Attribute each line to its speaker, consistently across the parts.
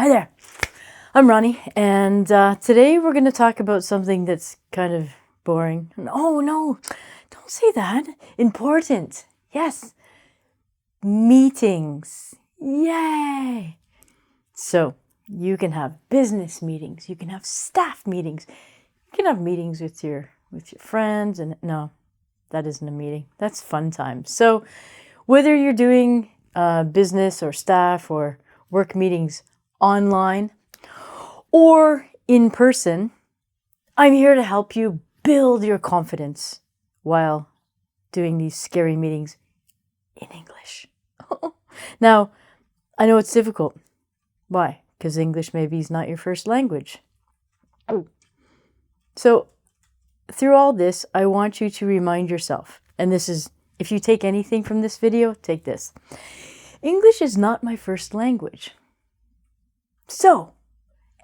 Speaker 1: Hi there, I'm Ronnie, and today we're going to talk about something that's kind of boring. Oh no, don't say that. Important. Yes, meetings. Yay! So you can have business meetings, you can have staff meetings, you can have meetings with your friends, and no, that isn't a meeting. That's fun time. So whether you're doing business or staff or work meetings online or in person, I'm here to help you build your confidence while doing these scary meetings in English. Now, I know it's difficult. Why? Because English maybe is not your first language. So through all this, I want you to remind yourself, and this is, if you take anything from this video, take this. English is not my first language. So,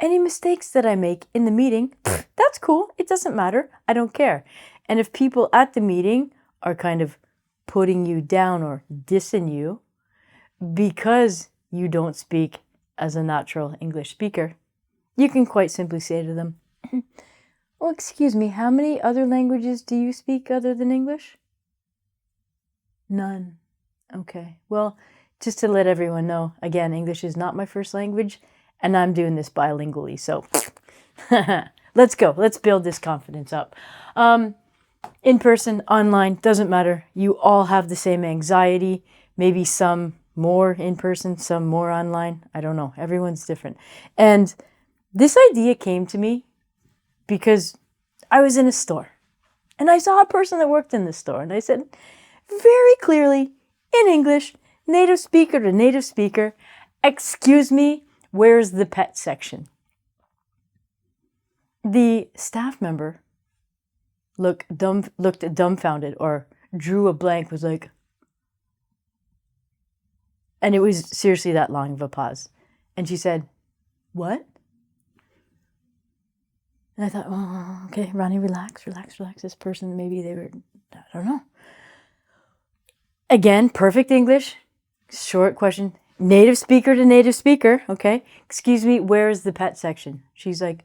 Speaker 1: any mistakes that I make in the meeting, that's cool. It doesn't matter. I don't care. And if people at the meeting are kind of putting you down or dissing you because you don't speak as a natural English speaker, you can quite simply say to them, "Oh, excuse me, how many other languages do you speak other than English?" "None." "Okay. Well, just to let everyone know, again, English is not my first language, and I'm doing this bilingually, so let's go. Let's build this confidence up. In person, online, doesn't matter. You all have the same anxiety, maybe some more in person, some more online. I don't know. Everyone's different. And this idea came to me because I was in a store and I saw a person that worked in the store, and I said very clearly in English, native speaker to native speaker, "Excuse me, where's the pet section?" The staff member looked dumbfounded or drew a blank, was like, and it was seriously that long of a pause. And she said, "What?" And I thought, oh, okay, Ronnie, relax. This person, maybe they were, I don't know. Again, perfect English, short question, native speaker to native speaker, okay? "Excuse me, where is the pet section?" She's like,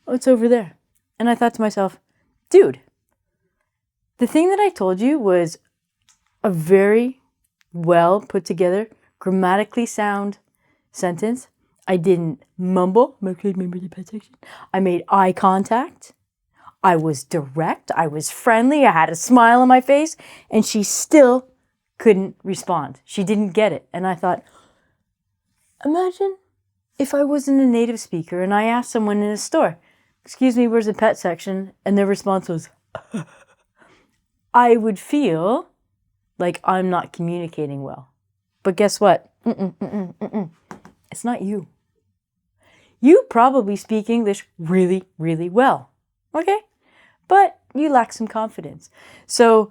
Speaker 1: "Oh, it's over there." And I thought to myself, dude, the thing that I told you was a very well put together, grammatically sound sentence. I didn't mumble. "Remember the pet section?" I made eye contact. I was direct. I was friendly. I had a smile on my face, and she still couldn't respond. She didn't get it. And I thought, imagine if I wasn't a native speaker and I asked someone in a store, "Excuse me, where's the pet section?" And their response was, I would feel like I'm not communicating well. But guess what? It's not you. You probably speak English really, really well, okay? But you lack some confidence. So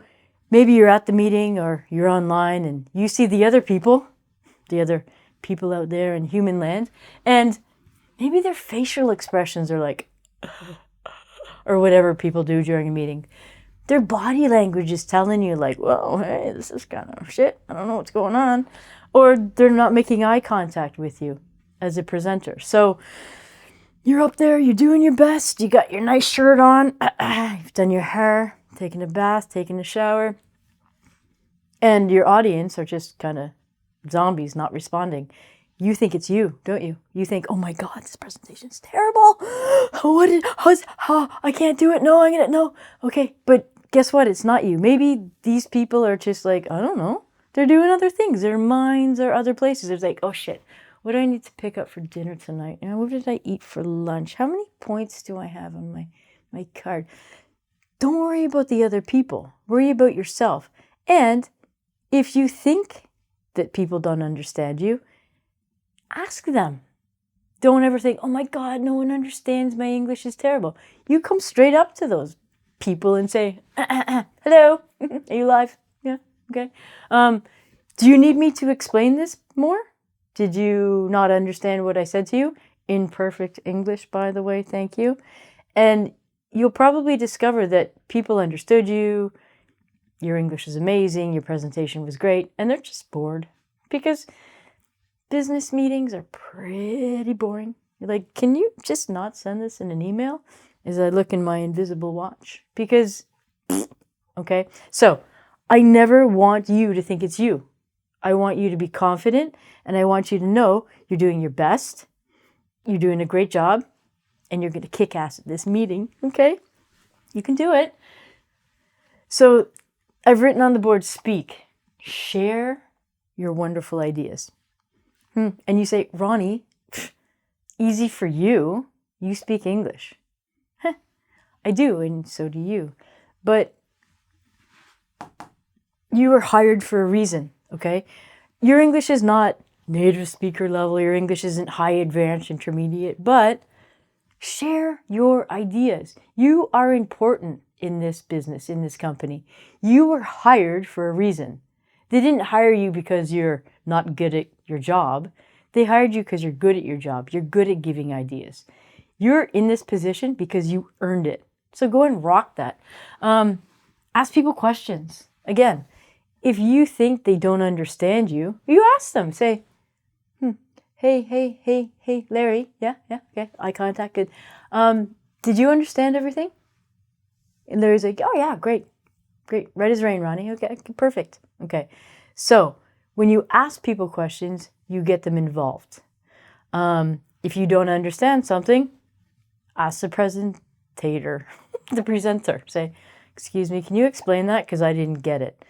Speaker 1: maybe you're at the meeting or you're online and you see the other people out there in human land, and maybe their facial expressions are like, or whatever people do during a meeting. Their body language is telling you like, well, hey, this is kind of shit. I don't know what's going on. Or they're not making eye contact with you as a presenter. So you're up there, you're doing your best. You got your nice shirt on. You've done your hair, taken a bath, taken a shower. And your audience are just kind of zombies not responding. You think it's you, don't you? You think, oh my God, this presentation's terrible. I can't do it. No. Okay, but guess what? It's not you. Maybe these people are just like, I don't know. They're doing other things. Their minds are other places. It's like, oh shit, what do I need to pick up for dinner tonight? What did I eat for lunch? How many points do I have on my card? Don't worry about the other people. Worry about yourself. And if you think that people don't understand you, ask them. Don't ever think, oh my God, no one understands. My English is terrible. You come straight up to those people and say, hello, are you live? Yeah, okay. Do you need me to explain this more? Did you not understand what I said to you? In perfect English, by the way, thank you. And you'll probably discover that people understood you, your English is amazing, your presentation was great, and they're just bored because business meetings are pretty boring. You're like, can you just not send this in an email? As I look in my invisible watch. Because, okay? So, I never want you to think it's you. I want you to be confident, and I want you to know you're doing your best, you're doing a great job, and you're going to kick ass at this meeting, okay? You can do it. So, I've written on the board, speak. Share your wonderful ideas. And you say, Ronnie, easy for you. You speak English. I do, and so do you. But you were hired for a reason, okay? Your English is not native speaker level. Your English isn't high, advanced, intermediate. But share your ideas. You are important in this business, in this company. You were hired for a reason. They didn't hire you because you're not good at your job. They hired you because you're good at your job. You're good at giving ideas. You're in this position because you earned it. So go and rock that. Ask people questions. Again, if you think they don't understand you, you ask them. Say, hey, Larry. Yeah, okay. Eye contact, good. Did you understand everything? And Larry's like, oh yeah, great. Right as rain, Ronnie. Okay, perfect. Okay. So when you ask people questions, you get them involved. If you don't understand something, ask the presenter. The presenter. Say, excuse me, can you explain that? Because I didn't get it.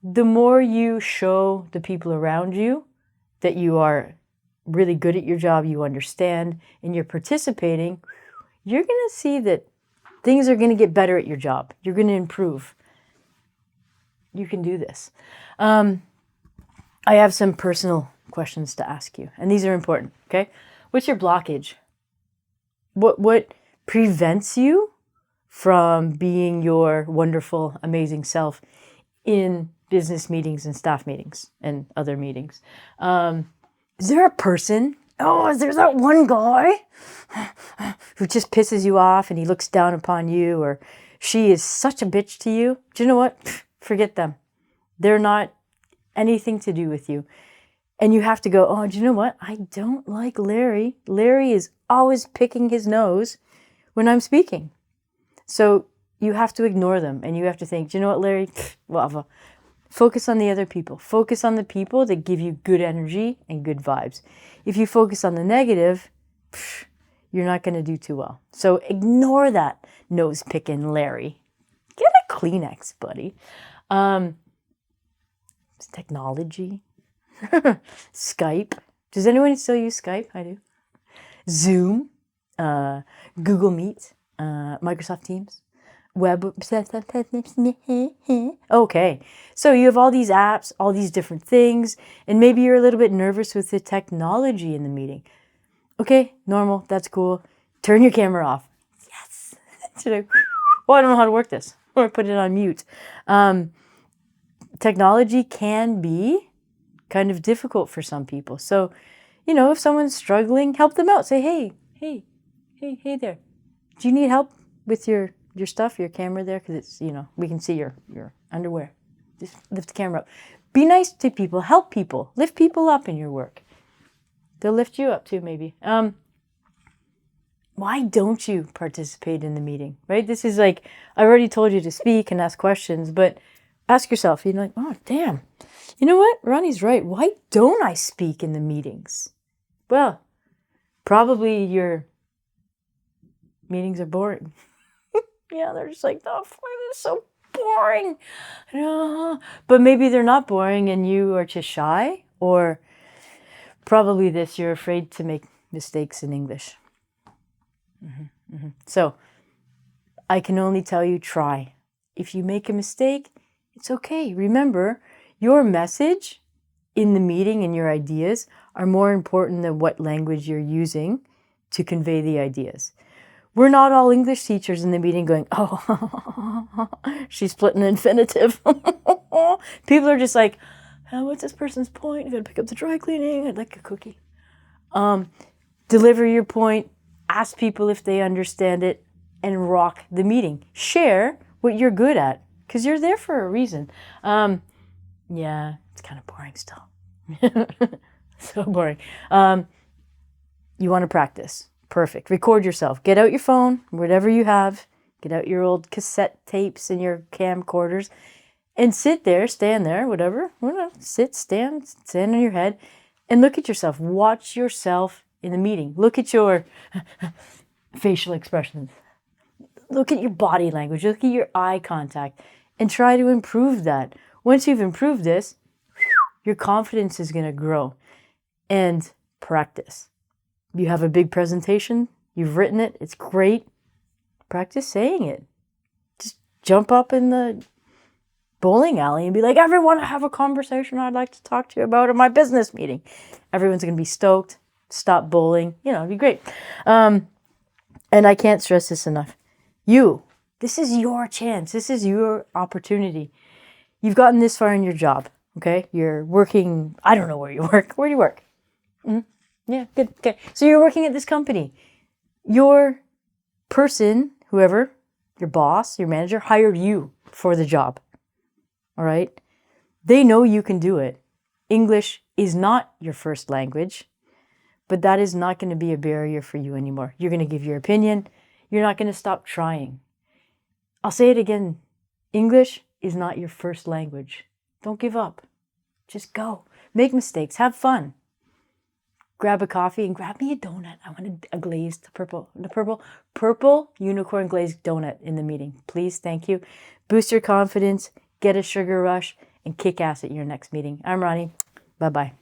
Speaker 1: The more you show the people around you that you are really good at your job, you understand, and you're participating, you're going to see that things are going to get better at your job. You're going to improve. You can do this. I have some personal questions to ask you, and these are important, okay? What's your blockage? What prevents you from being your wonderful, amazing self in business meetings and staff meetings and other meetings? Is there a person? Oh, there's that one guy who just pisses you off and he looks down upon you, or she is such a bitch to you. Do you know what? Forget them. They're not anything to do with you. And you have to go, oh, do you know what? I don't like Larry. Larry is always picking his nose when I'm speaking. So you have to ignore them, and you have to think, do you know what, Larry? Lava. Focus on the other people. Focus on the people that give you good energy and good vibes. If you focus on the negative, you're not going to do too well. So ignore that nose-picking Larry. Get a Kleenex, buddy. Technology. Skype. Does anyone still use Skype? I do. Zoom. Google Meet. Microsoft Teams. Web. Okay. So you have all these apps, all these different things, and maybe you're a little bit nervous with the technology in the meeting. Okay, normal. That's cool. Turn your camera off. Yes. Well, I don't know how to work this. Or put it on mute. Technology can be kind of difficult for some people. So, if someone's struggling, help them out. Say, hey there. Do you need help with your stuff, your camera there? Because it's, we can see your underwear. Just lift the camera up. Be nice to people. Help people. Lift people up in your work. They'll lift you up too, maybe. Why don't you participate in the meeting, right? This is like, I already told you to speak and ask questions, but ask yourself, oh, damn. You know what? Ronnie's right. Why don't I speak in the meetings? Well, probably your meetings are boring. Yeah, they're just like, oh, this is so boring. But maybe they're not boring and you are just shy, or probably you're afraid to make mistakes in English. So I can only tell you, try. If you make a mistake, it's okay. Remember, your message in the meeting and your ideas are more important than what language you're using to convey the ideas. We're not all English teachers in the meeting going, oh, she's splitting the infinitive. People are just like, oh, what's this person's point? I gotta pick up the dry cleaning. I'd like a cookie. Deliver your point. Ask people if they understand it, and rock the meeting. Share what you're good at, because you're there for a reason. Yeah, it's kind of boring still. So boring. You want to practice. Perfect. Record yourself. Get out your phone, whatever you have. Get out your old cassette tapes and your camcorders and sit there, stand there, whatever. Sit, stand on your head and look at yourself. Watch yourself in the meeting. Look at your facial expressions. Look at your body language. Look at your eye contact and try to improve that. Once you've improved this, your confidence is going to grow. And practice. You have a big presentation. You've written it. It's great. Practice saying it. Just jump up in the bowling alley and be like, everyone, I have a conversation I'd like to talk to you about at my business meeting. Everyone's going to be stoked. Stop bowling. It'd be great. And I can't stress this enough. This is your chance. This is your opportunity. You've gotten this far in your job. Okay? You're working. I don't know where you work. Where do you work? Yeah, good. Okay. So you're working at this company. Your person, whoever, your boss, your manager, hired you for the job. All right? They know you can do it. English is not your first language, but that is not going to be a barrier for you anymore. You're going to give your opinion. You're not going to stop trying. I'll say it again. English is not your first language. Don't give up. Just go. Make mistakes. Have fun. Grab a coffee and grab me a donut. I want a glazed purple unicorn glazed donut in the meeting. Please, thank you. Boost your confidence, get a sugar rush, and kick ass at your next meeting. I'm Ronnie. Bye-bye.